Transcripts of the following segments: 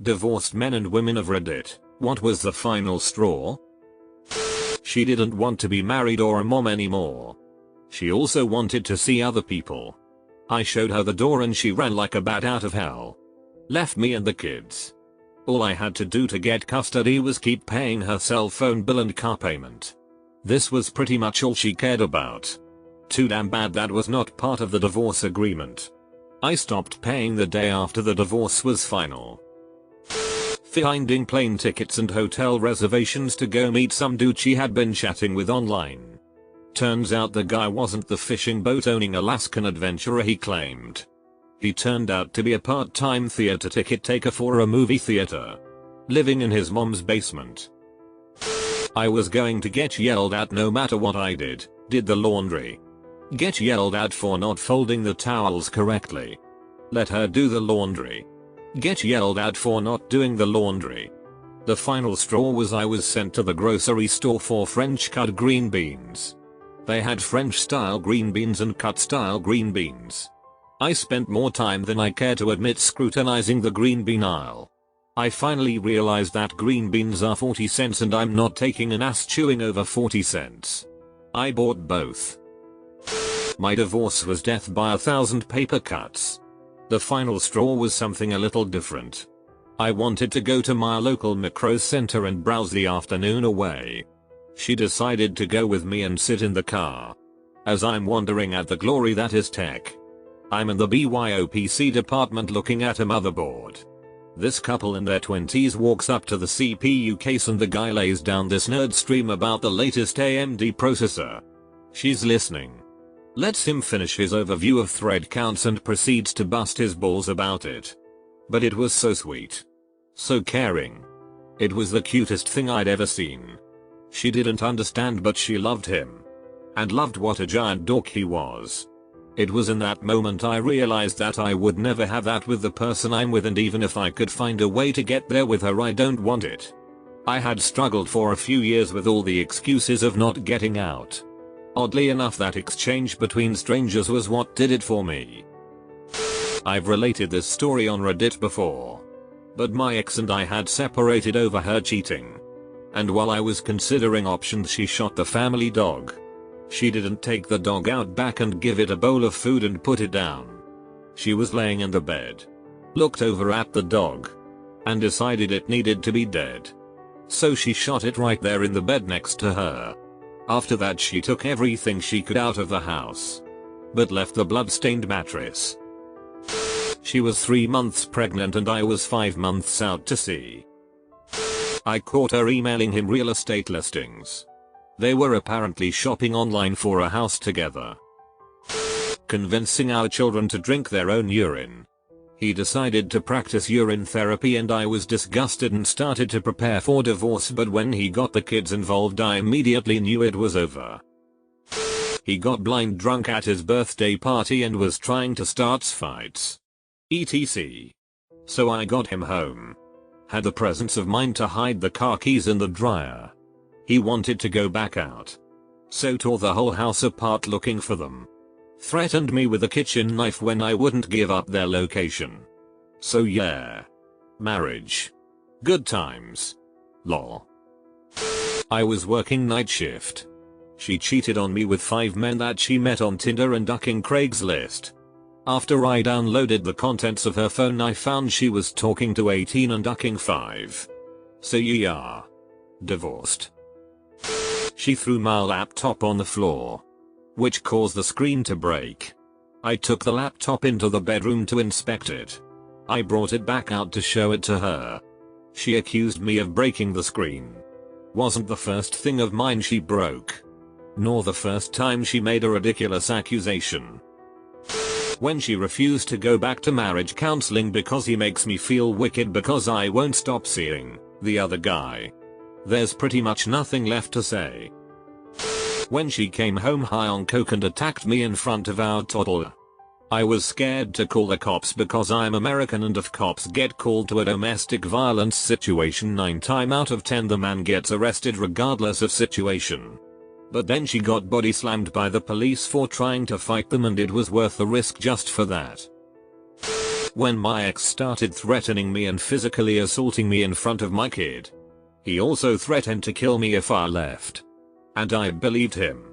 Divorced men and women of Reddit, what was the final straw? She didn't want to be married or a mom anymore. She also wanted to see other people. I showed her the door and she ran like a bat out of hell. Left me and the kids. All I had to do to get custody was keep paying her cell phone bill and car payment. This was pretty much all she cared about. Too damn bad that was not part of the divorce agreement. I stopped paying the day after the divorce was final. Finding plane tickets and hotel reservations to go meet some dude she had been chatting with online. Turns out the guy wasn't the fishing boat owning Alaskan adventurer he claimed. He turned out to be a part-time theater ticket taker for a movie theater. Living in his mom's basement. I was going to get yelled at no matter what I did the laundry. Get yelled at for not folding the towels correctly. Let her do the laundry. Get yelled at for not doing the laundry. The final straw was I was sent to the grocery store for French cut green beans. They had French style green beans and cut style green beans. I spent more time than I care to admit scrutinizing the green bean aisle. I finally realized that green beans are 40 cents and I'm not taking an ass chewing over 40 cents. I bought both. My divorce was death by 1,000 paper cuts. The final straw was something a little different. I wanted to go to my local macro center and browse the afternoon away. She decided to go with me and sit in the car. As I'm wondering at the glory that is tech. I'm in the BYOPC department looking at a motherboard. This couple in their 20s walks up to the CPU case and the guy lays down this nerd stream about the latest AMD processor. She's listening. Lets him finish his overview of thread counts and proceeds to bust his balls about it. But it was so sweet. So caring. It was the cutest thing I'd ever seen. She didn't understand but she loved him. And loved what a giant dork he was. It was in that moment I realized that I would never have that with the person I'm with, and even if I could find a way to get there with her I don't want it. I had struggled for a few years with all the excuses of not getting out. Oddly enough, that exchange between strangers was what did it for me. I've related this story on Reddit before. But my ex and I had separated over her cheating. And while I was considering options, she shot the family dog. She didn't take the dog out back and give it a bowl of food and put it down. She was laying in the bed. Looked over at the dog. And decided it needed to be dead. So she shot it right there in the bed next to her. After that she took everything she could out of the house. But left the blood-stained mattress. She was 3 months pregnant and I was 5 months out to sea. I caught her emailing him real estate listings. They were apparently shopping online for a house together. Convincing our children to drink their own urine. He decided to practice urine therapy and I was disgusted and started to prepare for divorce, but when he got the kids involved I immediately knew it was over. He got blind drunk at his birthday party and was trying to start fights. etc. So I got him home. Had the presence of mind to hide the car keys in the dryer. He wanted to go back out. So tore the whole house apart looking for them. Threatened me with a kitchen knife when I wouldn't give up their location. So yeah. Marriage. Good times. Lol. I was working night shift. She cheated on me with 5 men that she met on Tinder and ducking Craigslist. After I downloaded the contents of her phone I found she was talking to 18 and ducking 5. So yeah. Divorced. She threw my laptop on the floor. Which caused the screen to break. I took the laptop into the bedroom to inspect it. I brought it back out to show it to her. She accused me of breaking the screen. Wasn't the first thing of mine she broke. Nor the first time she made a ridiculous accusation. When she refused to go back to marriage counseling because he makes me feel wicked because I won't stop seeing the other guy. There's pretty much nothing left to say. When she came home high on coke and attacked me in front of our toddler. I was scared to call the cops because I'm American, and if cops get called to a domestic violence situation 9 times out of 10 the man gets arrested regardless of situation. But then she got body slammed by the police for trying to fight them and it was worth the risk just for that. When my ex started threatening me and physically assaulting me in front of my kid. He also threatened to kill me if I left. And I believed him.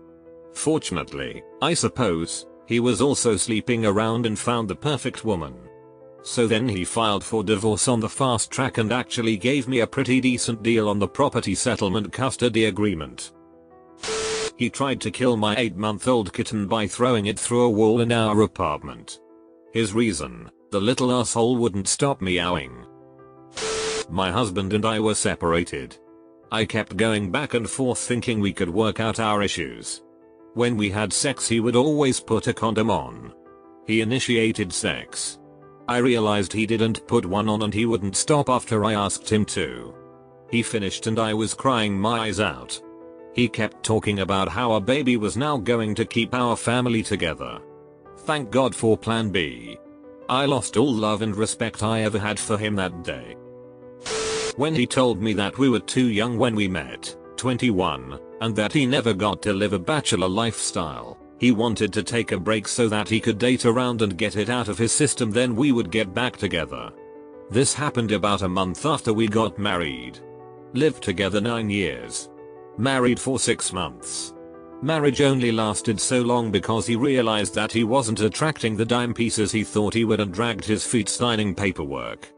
Fortunately, I suppose, he was also sleeping around and found the perfect woman. So then he filed for divorce on the fast track and actually gave me a pretty decent deal on the property settlement custody agreement. He tried to kill my 8-month-old kitten by throwing it through a wall in our apartment. His reason, the little asshole wouldn't stop meowing. My husband and I were separated. I kept going back and forth thinking we could work out our issues. When we had sex he would always put a condom on. He initiated sex. I realized he didn't put one on and he wouldn't stop after I asked him to. He finished and I was crying my eyes out. He kept talking about how our baby was now going to keep our family together. Thank God for plan B. I lost all love and respect I ever had for him that day. When he told me that we were too young when we met, 21, and that he never got to live a bachelor lifestyle, he wanted to take a break so that he could date around and get it out of his system, then we would get back together. This happened about a month after we got married. Lived together 9 years. Married for 6 months. Marriage only lasted so long because he realized that he wasn't attracting the dime pieces he thought he would and dragged his feet signing paperwork.